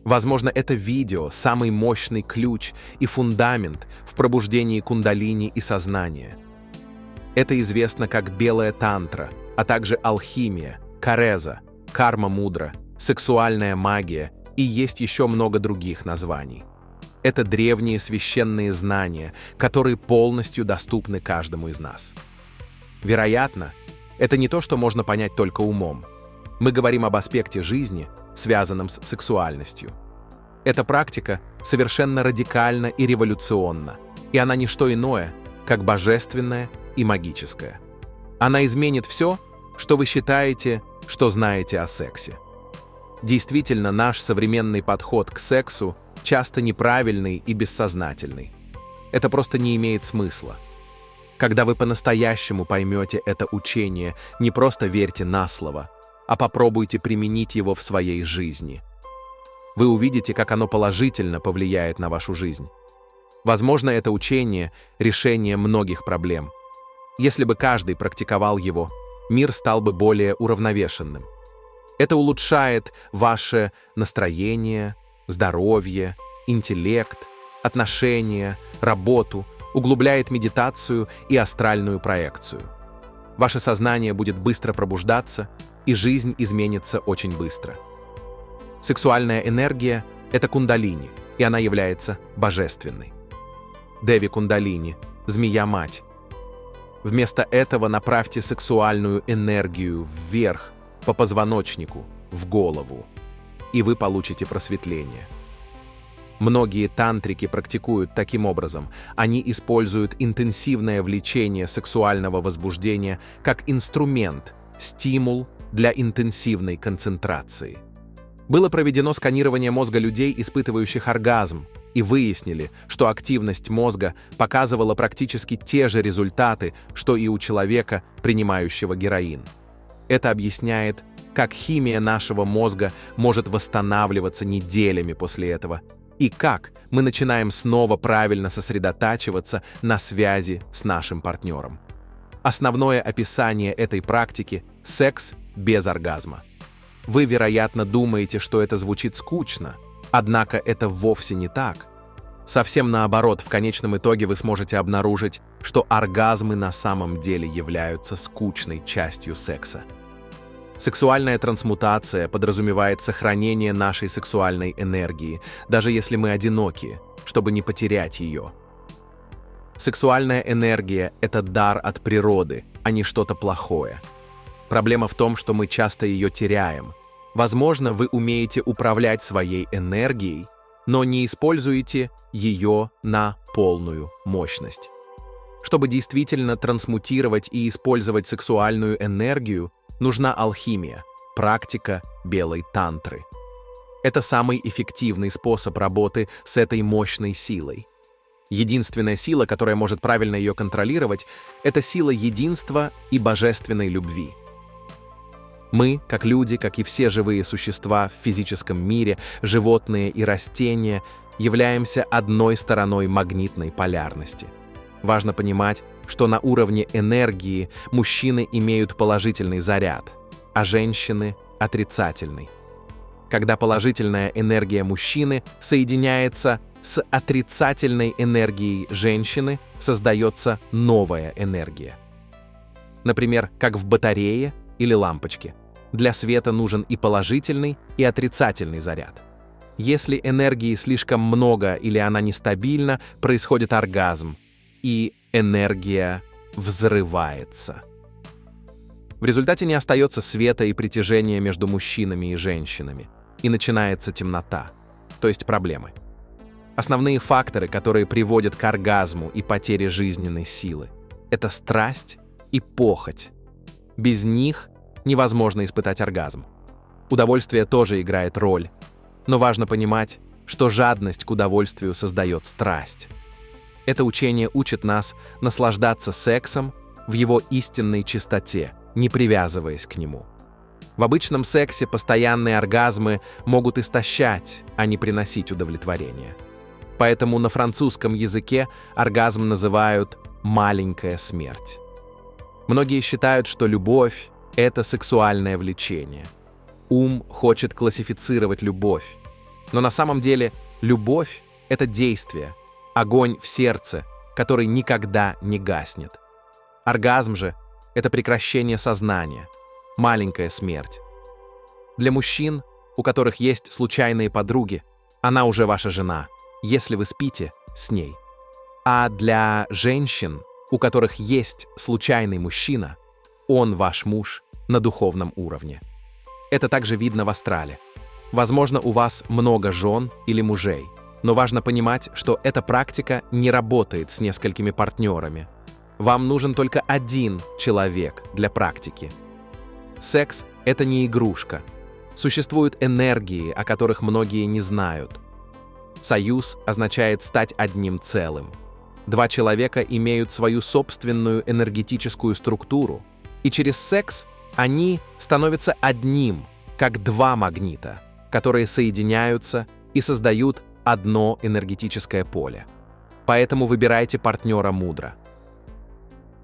Возможно, это видео – самый мощный ключ и фундамент в пробуждении кундалини и сознания. Это известно как белая тантра, а также алхимия, кареза, карма-мудра, сексуальная магия и есть еще много других названий. Это древние священные знания, которые полностью доступны каждому из нас. Вероятно, это не то, что можно понять только умом. Мы говорим об аспекте жизни, связанном с сексуальностью. Эта практика совершенно радикальна и революционна, и она не что иное, как божественная и магическая. Она изменит все, что вы считаете, что знаете о сексе. Действительно, наш современный подход к сексу часто неправильный и бессознательный. Это просто не имеет смысла. Когда вы по-настоящему поймете это учение, не просто верьте на слово, а попробуйте применить его в своей жизни. Вы увидите, как оно положительно повлияет на вашу жизнь. Возможно, это учение – решение многих проблем. Если бы каждый практиковал его, мир стал бы более уравновешенным. Это улучшает ваше настроение, здоровье, интеллект, отношения, работу, углубляет медитацию и астральную проекцию. Ваше сознание будет быстро пробуждаться, и жизнь изменится очень быстро. Сексуальная энергия – это кундалини, и она является божественной. Деви кундалини – змея-мать. Вместо этого направьте сексуальную энергию вверх, по позвоночнику, в голову, и вы получите просветление. Многие тантрики практикуют таким образом. Они используют интенсивное влечение сексуального возбуждения как инструмент, стимул для интенсивной концентрации. Было проведено сканирование мозга людей, испытывающих оргазм, и выяснили, что активность мозга показывала практически те же результаты, что и у человека, принимающего героин. Это объясняет, как химия нашего мозга может восстанавливаться неделями после этого, и как мы начинаем снова правильно сосредотачиваться на связи с нашим партнером. Основное описание этой практики – секс без оргазма. Вы, вероятно, думаете, что это звучит скучно, однако это вовсе не так. Совсем наоборот, в конечном итоге вы сможете обнаружить, что оргазмы на самом деле являются скучной частью секса. Сексуальная трансмутация подразумевает сохранение нашей сексуальной энергии, даже если мы одиноки, чтобы не потерять ее. Сексуальная энергия – это дар от природы, а не что-то плохое. Проблема в том, что мы часто ее теряем. Возможно, вы умеете управлять своей энергией, но не используете ее на полную мощность. Чтобы действительно трансмутировать и использовать сексуальную энергию, нужна алхимия, практика белой тантры. Это самый эффективный способ работы с этой мощной силой. Единственная сила, которая может правильно ее контролировать, это сила единства и божественной любви. Мы, как люди, как и все живые существа в физическом мире, животные и растения, являемся одной стороной магнитной полярности. Важно понимать, что на уровне энергии мужчины имеют положительный заряд, а женщины – отрицательный. Когда положительная энергия мужчины соединяется с отрицательной энергией женщины, создается новая энергия. Например, как в батарее или лампочке. Для света нужен и положительный, и отрицательный заряд. Если энергии слишком много или она нестабильна, происходит оргазм, и энергия взрывается. В результате не остается света и притяжения между мужчинами и женщинами, и начинается темнота, то есть проблемы. Основные факторы, которые приводят к оргазму и потере жизненной силы, это страсть и похоть. Без них невозможно испытать оргазм. Удовольствие тоже играет роль, но важно понимать, что жадность к удовольствию создает страсть. Это учение учит нас наслаждаться сексом в его истинной чистоте, не привязываясь к нему. В обычном сексе постоянные оргазмы могут истощать, а не приносить удовлетворение. Поэтому на французском языке оргазм называют «маленькая смерть». Многие считают, что любовь – это сексуальное влечение. Ум хочет классифицировать любовь. Но на самом деле любовь — это действие, огонь в сердце, который никогда не гаснет. Оргазм же — это прекращение сознания, маленькая смерть. Для мужчин, у которых есть случайные подруги, она уже ваша жена, если вы спите с ней. А для женщин, у которых есть случайный мужчина, он ваш муж на духовном уровне. Это также видно в астрале. Возможно, у вас много жен или мужей, но важно понимать, что эта практика не работает с несколькими партнерами. Вам нужен только один человек для практики. Секс — это не игрушка. Существуют энергии, о которых многие не знают. Союз означает стать одним целым. Два человека имеют свою собственную энергетическую структуру, и через секс они становятся одним, как два магнита, которые соединяются и создают одно энергетическое поле. Поэтому выбирайте партнера мудро.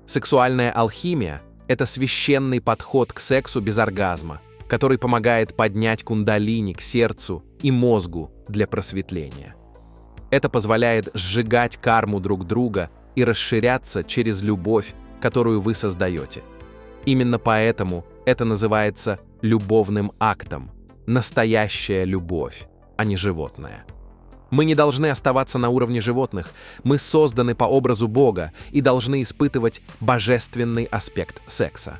Сексуальная алхимия — это священный подход к сексу без оргазма, который помогает поднять кундалини к сердцу и мозгу для просветления. Это позволяет сжигать карму друг друга и расширяться через любовь, которую вы создаете. Именно поэтому это называется любовным актом. Настоящая любовь, а не животное. Мы не должны оставаться на уровне животных. Мы созданы по образу Бога и должны испытывать божественный аспект секса.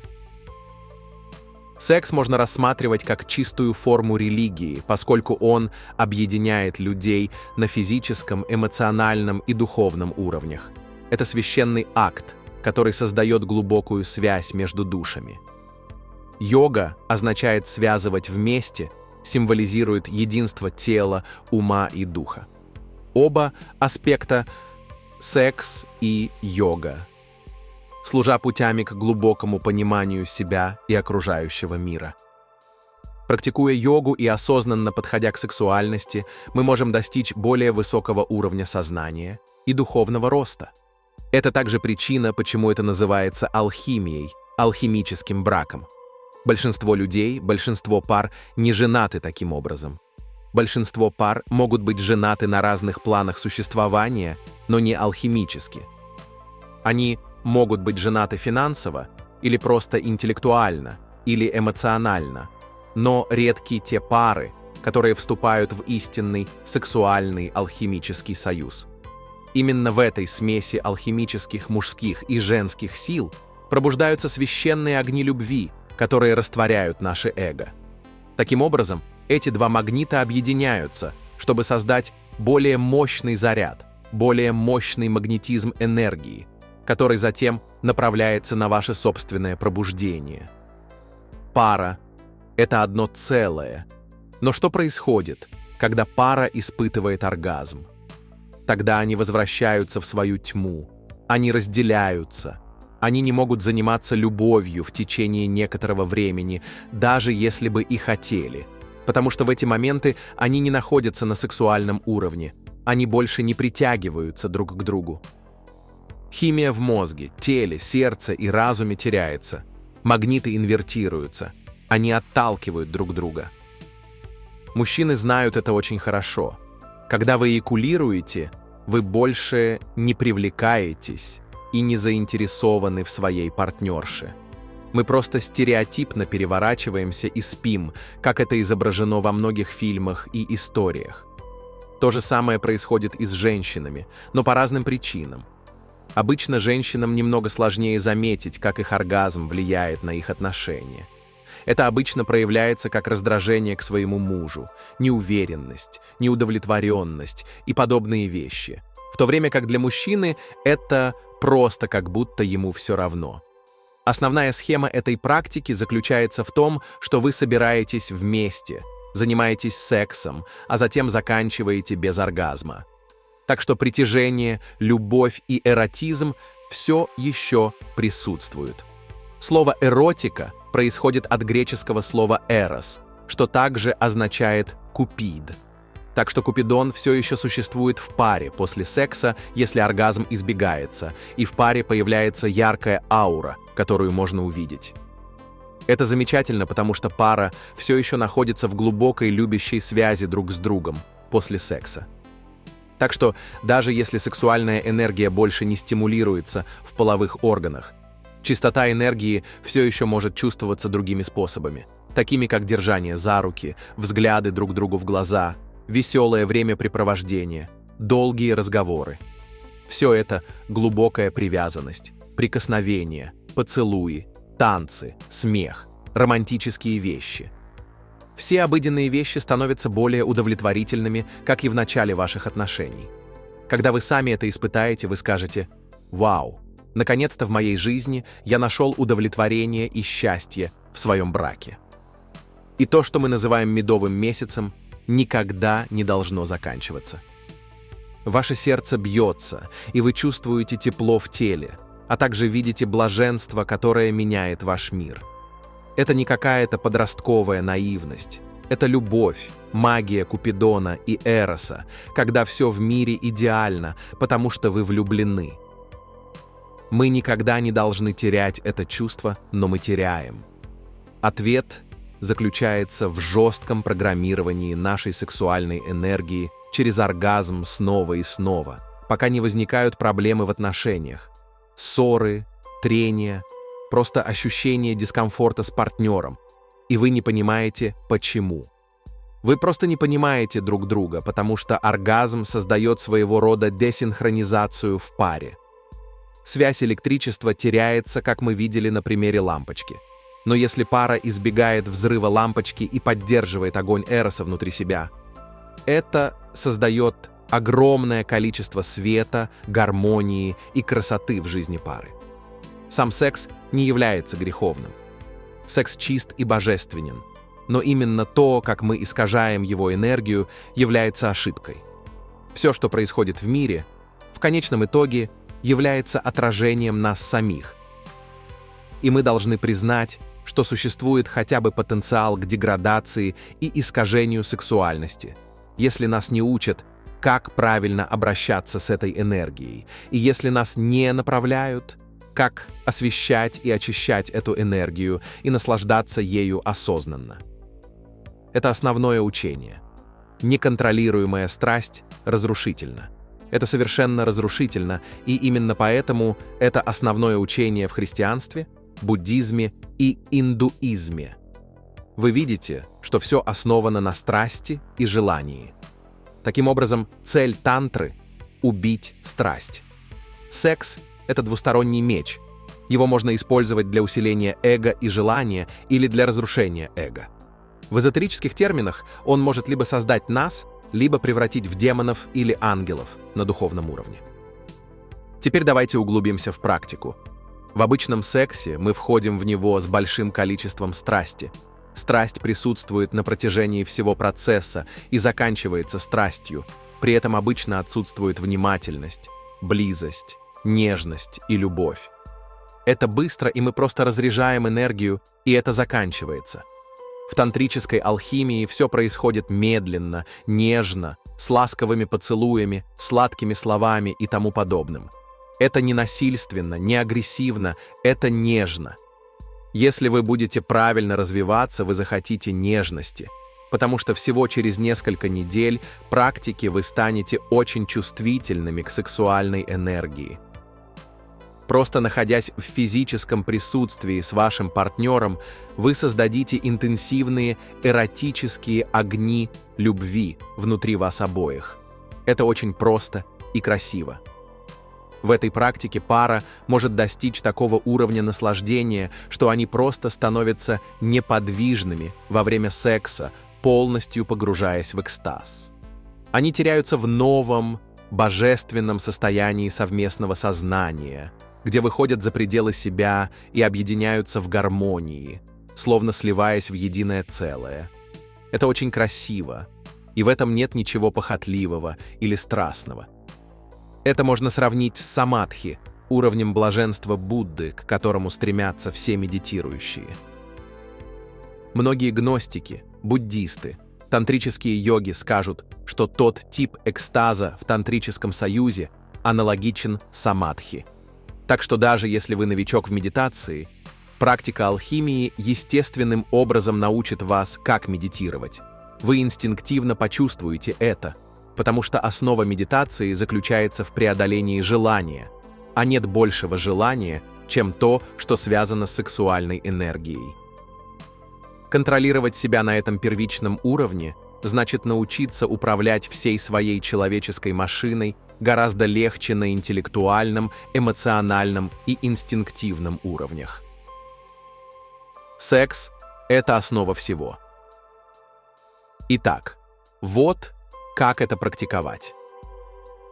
Секс можно рассматривать как чистую форму религии, поскольку он объединяет людей на физическом, эмоциональном и духовном уровнях. Это священный акт, который создает глубокую связь между душами. Йога означает связывать вместе, символизирует единство тела, ума и духа. Оба аспекта – секс и йога, служа путями к глубокому пониманию себя и окружающего мира. Практикуя йогу и осознанно подходя к сексуальности, мы можем достичь более высокого уровня сознания и духовного роста. Это также причина, почему это называется алхимией, алхимическим браком. Большинство людей, большинство пар не женаты таким образом. Большинство пар могут быть женаты на разных планах существования, но не алхимически. Они могут быть женаты финансово, или просто интеллектуально, или эмоционально, но редки те пары, которые вступают в истинный сексуальный алхимический союз. Именно в этой смеси алхимических мужских и женских сил пробуждаются священные огни любви, которые растворяют наше эго. Таким образом, эти два магнита объединяются, чтобы создать более мощный заряд, более мощный магнетизм энергии, который затем направляется на ваше собственное пробуждение. Пара — это одно целое. Но что происходит, когда пара испытывает оргазм? Тогда они возвращаются в свою тьму, они разделяются, они не могут заниматься любовью в течение некоторого времени, даже если бы и хотели, потому что в эти моменты они не находятся на сексуальном уровне, они больше не притягиваются друг к другу. Химия в мозге, теле, сердце и разуме теряется, магниты инвертируются, они отталкивают друг друга. Мужчины знают это очень хорошо. Когда вы эякулируете, вы больше не привлекаетесь и не заинтересованы в своей партнерше. Мы просто стереотипно переворачиваемся и спим, как это изображено во многих фильмах и историях. То же самое происходит и с женщинами, но по разным причинам. Обычно женщинам немного сложнее заметить, как их оргазм влияет на их отношения. Это обычно проявляется как раздражение к своему мужу, неуверенность, неудовлетворенность и подобные вещи, в то время как для мужчины это просто как будто ему все равно. Основная схема этой практики заключается в том, что вы собираетесь вместе, занимаетесь сексом, а затем заканчиваете без оргазма. Так что притяжение, любовь и эротизм все еще присутствуют. Слово «эротика» происходит от греческого слова «эрос», что также означает «купид». Так что Купидон все еще существует в паре после секса, если оргазм избегается, и в паре появляется яркая аура, которую можно увидеть. Это замечательно, потому что пара все еще находится в глубокой любящей связи друг с другом, после секса. Так что даже если сексуальная энергия больше не стимулируется в половых органах, чистота энергии все еще может чувствоваться другими способами, такими как держание за руки, взгляды друг другу в глаза, веселое времяпрепровождение, долгие разговоры. Все это глубокая привязанность, прикосновения, поцелуи, танцы, смех, романтические вещи. Все обыденные вещи становятся более удовлетворительными, как и в начале ваших отношений. Когда вы сами это испытаете, вы скажете: «Вау, наконец-то в моей жизни я нашел удовлетворение и счастье в своем браке». И то, что мы называем медовым месяцем, никогда не должно заканчиваться. Ваше сердце бьется, и вы чувствуете тепло в теле, а также видите блаженство, которое меняет ваш мир. Это не какая-то подростковая наивность. Это любовь, магия Купидона и Эроса, когда все в мире идеально, потому что вы влюблены. Мы никогда не должны терять это чувство, но мы теряем. Ответ заключается в жестком программировании нашей сексуальной энергии через оргазм снова и снова, пока не возникают проблемы в отношениях. Ссоры, трения, просто ощущение дискомфорта с партнером, и вы не понимаете, почему. Вы просто не понимаете друг друга, потому что оргазм создает своего рода десинхронизацию в паре. Связь электричества теряется, как мы видели на примере лампочки. Но если пара избегает взрыва лампочки и поддерживает огонь Эроса внутри себя, это создает огромное количество света, гармонии и красоты в жизни пары. Сам секс не является греховным. Секс чист и божественен, но именно то, как мы искажаем его энергию, является ошибкой. Все, что происходит в мире, в конечном итоге является отражением нас самих. И мы должны признать, что существует хотя бы потенциал к деградации и искажению сексуальности, если нас не учат, как правильно обращаться с этой энергией, и если нас не направляют, как освещать и очищать эту энергию и наслаждаться ею осознанно. Это основное учение. Неконтролируемая страсть разрушительна. Это совершенно разрушительно, и именно поэтому это основное учение в христианстве, буддизме и индуизме. Вы видите, что все основано на страсти и желании. Таким образом, цель тантры – убить страсть. Секс – это двусторонний меч. Его можно использовать для усиления эго и желания или для разрушения эго. В эзотерических терминах он может либо создать нас, либо превратить в демонов или ангелов на духовном уровне. Теперь давайте углубимся в практику. В обычном сексе мы входим в него с большим количеством страсти. Страсть присутствует на протяжении всего процесса и заканчивается страстью. При этом обычно отсутствует внимательность, близость, нежность и любовь. Это быстро, и мы просто разряжаем энергию, и это заканчивается. В тантрической алхимии все происходит медленно, нежно, с ласковыми поцелуями, сладкими словами и тому подобным. Это не насильственно, не агрессивно, это нежно. Если вы будете правильно развиваться, вы захотите нежности, потому что всего через несколько недель практики вы станете очень чувствительными к сексуальной энергии. Просто находясь в физическом присутствии с вашим партнером, вы создадите интенсивные эротические огни любви внутри вас обоих. Это очень просто и красиво. В этой практике пара может достичь такого уровня наслаждения, что они просто становятся неподвижными во время секса, полностью погружаясь в экстаз. Они теряются в новом, божественном состоянии совместного сознания, где выходят за пределы себя и объединяются в гармонии, словно сливаясь в единое целое. Это очень красиво, и в этом нет ничего похотливого или страстного. Это можно сравнить с самадхи, уровнем блаженства Будды, к которому стремятся все медитирующие. Многие гностики, буддисты, тантрические йоги скажут, что тот тип экстаза в тантрическом союзе аналогичен самадхи. Так что даже если вы новичок в медитации, практика алхимии естественным образом научит вас, как медитировать. Вы инстинктивно почувствуете это, потому что основа медитации заключается в преодолении желания, а нет большего желания, чем то, что связано с сексуальной энергией. Контролировать себя на этом первичном уровне значит научиться управлять всей своей человеческой машиной гораздо легче на интеллектуальном, эмоциональном и инстинктивном уровнях. Секс – это основа всего. Итак, вот как это практиковать.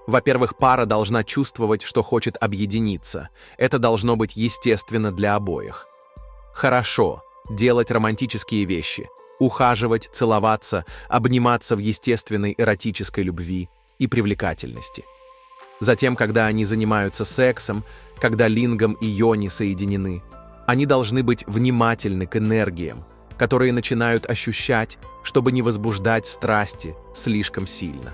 Во-первых, пара должна чувствовать, что хочет объединиться. Это должно быть естественно для обоих. Хорошо делать романтические вещи, ухаживать, целоваться, обниматься в естественной эротической любви и привлекательности. Затем, когда они занимаются сексом, когда лингам и йони соединены, они должны быть внимательны к энергиям, которые начинают ощущать, чтобы не возбуждать страсти слишком сильно.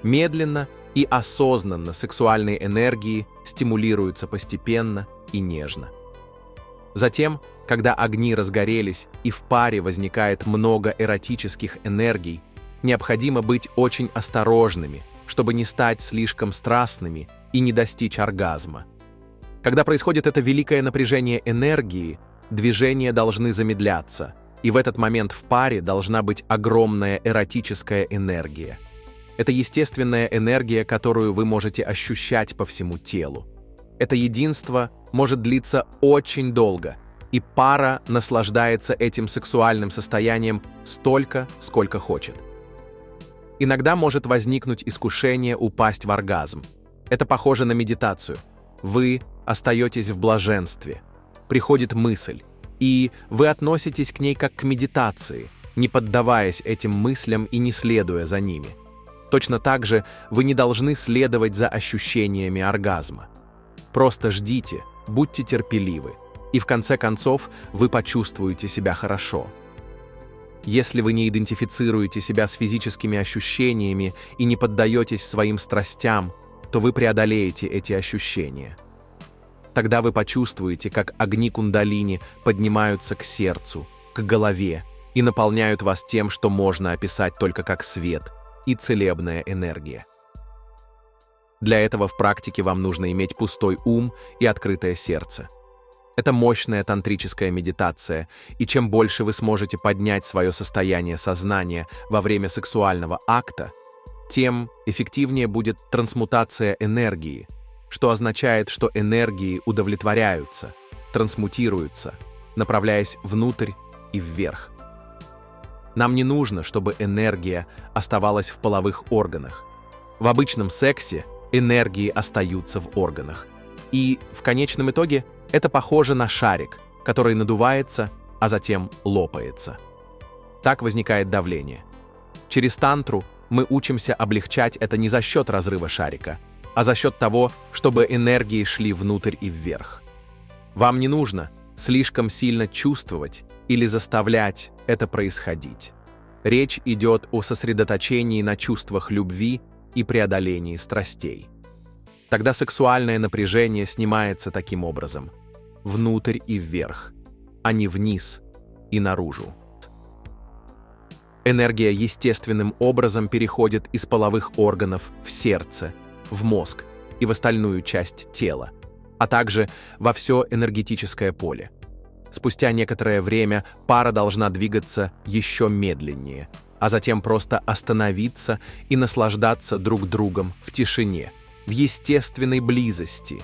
Медленно и осознанно сексуальные энергии стимулируются постепенно и нежно. Затем, когда огни разгорелись и в паре возникает много эротических энергий, необходимо быть очень осторожными, чтобы не стать слишком страстными и не достичь оргазма. Когда происходит это великое напряжение энергии, движения должны замедляться, и в этот момент в паре должна быть огромная эротическая энергия. Это естественная энергия, которую вы можете ощущать по всему телу. Это единство может длиться очень долго, и пара наслаждается этим сексуальным состоянием столько, сколько хочет. Иногда может возникнуть искушение упасть в оргазм. Это похоже на медитацию. Вы остаетесь в блаженстве. Приходит мысль, и вы относитесь к ней как к медитации, не поддаваясь этим мыслям и не следуя за ними. Точно так же вы не должны следовать за ощущениями оргазма. Просто ждите, будьте терпеливы, и в конце концов вы почувствуете себя хорошо. Если вы не идентифицируете себя с физическими ощущениями и не поддаетесь своим страстям, то вы преодолеете эти ощущения. Тогда вы почувствуете, как огни кундалини поднимаются к сердцу, к голове и наполняют вас тем, что можно описать только как свет и целебная энергия. Для этого в практике вам нужно иметь пустой ум и открытое сердце. Это мощная тантрическая медитация, и чем больше вы сможете поднять свое состояние сознания во время сексуального акта, тем эффективнее будет трансмутация энергии, что означает, что энергии удовлетворяются, трансмутируются, направляясь внутрь и вверх. Нам не нужно, чтобы энергия оставалась в половых органах. В обычном сексе энергии остаются в органах. И в конечном итоге это похоже на шарик, который надувается, а затем лопается. Так возникает давление. Через тантру мы учимся облегчать это не за счет разрыва шарика, а за счет того, чтобы энергии шли внутрь и вверх. Вам не нужно слишком сильно чувствовать или заставлять это происходить. Речь идет о сосредоточении на чувствах любви и преодолении страстей. Тогда сексуальное напряжение снимается таким образом: внутрь и вверх, а не вниз и наружу. Энергия естественным образом переходит из половых органов в сердце, в мозг и в остальную часть тела, а также во все энергетическое поле. Спустя некоторое время пара должна двигаться еще медленнее, а затем просто остановиться и наслаждаться друг другом в тишине, в естественной близости.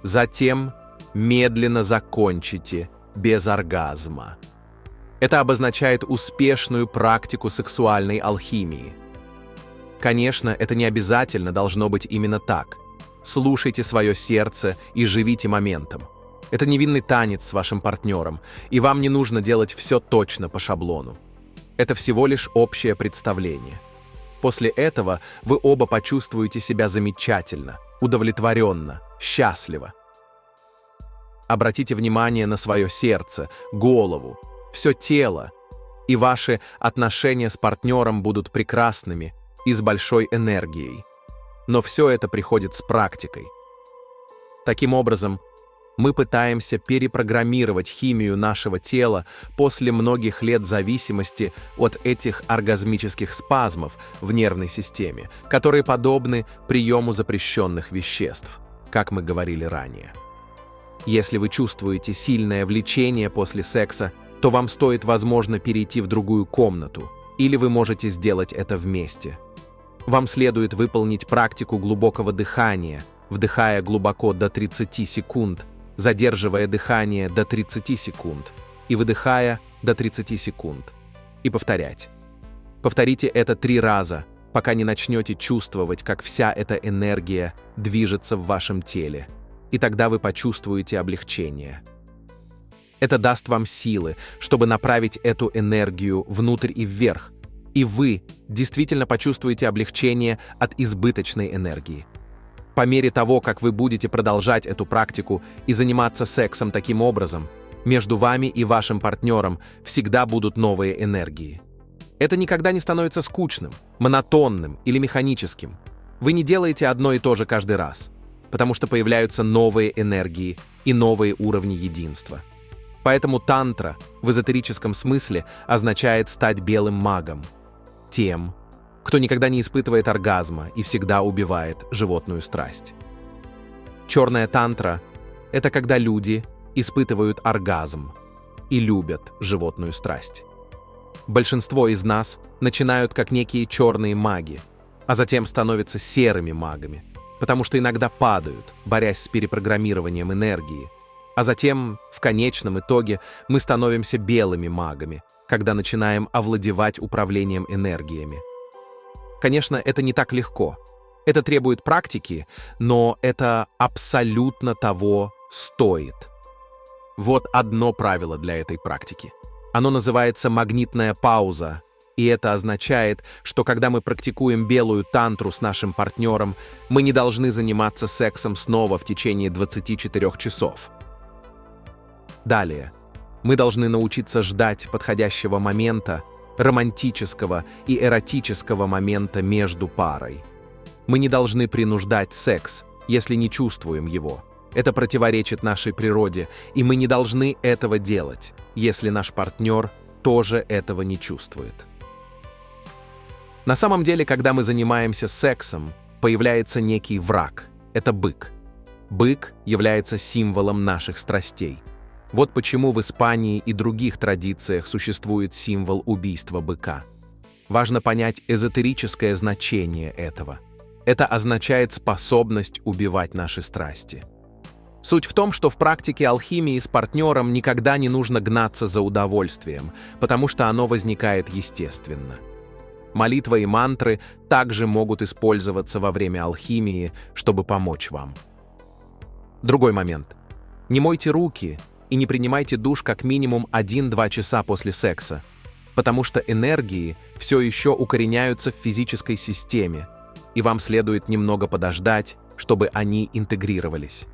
Затем медленно закончите без оргазма. Это обозначает успешную практику сексуальной алхимии. Конечно, это не обязательно должно быть именно так. Слушайте свое сердце и живите моментом. Это невинный танец с вашим партнером, и вам не нужно делать все точно по шаблону. Это всего лишь общее представление. После этого вы оба почувствуете себя замечательно, удовлетворенно, счастливо. Обратите внимание на свое сердце, голову, все тело, и ваши отношения с партнером будут прекрасными и с большой энергией. Но все это приходит с практикой. Таким образом, Мы пытаемся перепрограммировать химию нашего тела после многих лет зависимости от этих оргазмических спазмов в нервной системе, которые подобны приему запрещенных веществ, как мы говорили ранее. Если вы чувствуете сильное влечение после секса, то вам стоит, возможно, перейти в другую комнату, или вы можете сделать это вместе. Вам следует выполнить практику глубокого дыхания, вдыхая глубоко до 30 секунд, задерживая дыхание до 30 секунд и выдыхая до 30 секунд. И повторять. Повторите это 3 раза, пока не начнете чувствовать, как вся эта энергия движется в вашем теле. И тогда вы почувствуете облегчение. Это даст вам силы, чтобы направить эту энергию внутрь и вверх, и вы действительно почувствуете облегчение от избыточной энергии. По мере того, как вы будете продолжать эту практику и заниматься сексом таким образом, между вами и вашим партнером всегда будут новые энергии. Это никогда не становится скучным, монотонным или механическим. Вы не делаете одно и то же каждый раз, потому что появляются новые энергии и новые уровни единства. Поэтому тантра в эзотерическом смысле означает стать белым магом, тем, кто никогда не испытывает оргазма и всегда убивает животную страсть. Черная тантра — это когда люди испытывают оргазм и любят животную страсть. Большинство из нас начинают как некие черные маги, а затем становятся серыми магами, потому что иногда падают, борясь с перепрограммированием энергии, а затем, в конечном итоге, мы становимся белыми магами, когда начинаем овладевать управлением энергиями. Конечно, это не так легко. Это требует практики, но это абсолютно того стоит. Вот одно правило для этой практики. Оно называется магнитная пауза, и это означает, что когда мы практикуем белую тантру с нашим партнером, мы не должны заниматься сексом снова в течение 24 часов. Далее, мы должны научиться ждать подходящего момента, романтического и эротического момента между парой. Мы не должны принуждать секс, если не чувствуем его. Это противоречит нашей природе, и мы не должны этого делать, если наш партнер тоже этого не чувствует. На самом деле, когда мы занимаемся сексом, появляется некий враг – это бык. Бык является символом наших страстей. Вот почему в Испании и других традициях существует символ убийства быка. Важно понять эзотерическое значение этого. Это означает способность убивать наши страсти. Суть в том, что в практике алхимии с партнером никогда не нужно гнаться за удовольствием, потому что оно возникает естественно. Молитва и мантры также могут использоваться во время алхимии, чтобы помочь вам. Другой момент. Не мойте руки и не принимайте душ как минимум 1-2 часа после секса, потому что энергии все еще укореняются в физической системе, и вам следует немного подождать, чтобы они интегрировались.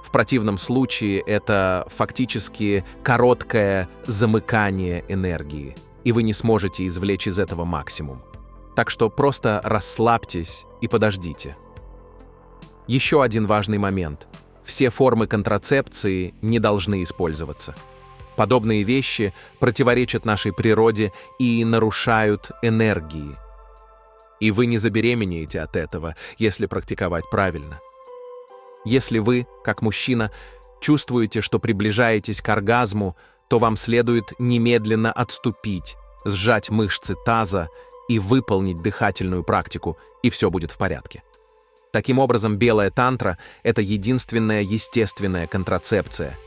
В противном случае это фактически короткое замыкание энергии, и вы не сможете извлечь из этого максимум. Так что просто расслабьтесь и подождите. Еще один важный момент. Все формы контрацепции не должны использоваться. Подобные вещи противоречат нашей природе и нарушают энергии. И вы не забеременеете от этого, если практиковать правильно. Если вы, как мужчина, чувствуете, что приближаетесь к оргазму, то вам следует немедленно отступить, сжать мышцы таза и выполнить дыхательную практику, и все будет в порядке. Таким образом, белая тантра – это единственная естественная контрацепция.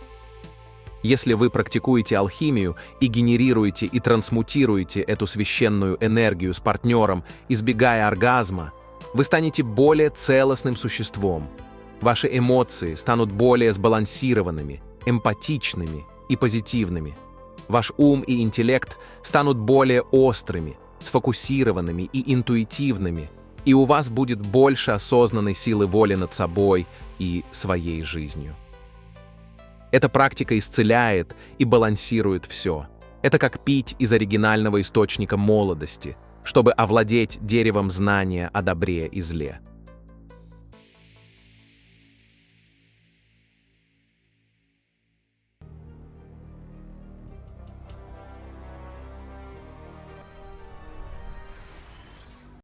Если вы практикуете алхимию и генерируете и трансмутируете эту священную энергию с партнером, избегая оргазма, вы станете более целостным существом. Ваши эмоции станут более сбалансированными, эмпатичными и позитивными. Ваш ум и интеллект станут более острыми, сфокусированными и интуитивными, и у вас будет больше осознанной силы воли над собой и своей жизнью. Эта практика исцеляет и балансирует все. Это как пить из оригинального источника молодости, чтобы овладеть деревом знания о добре и зле.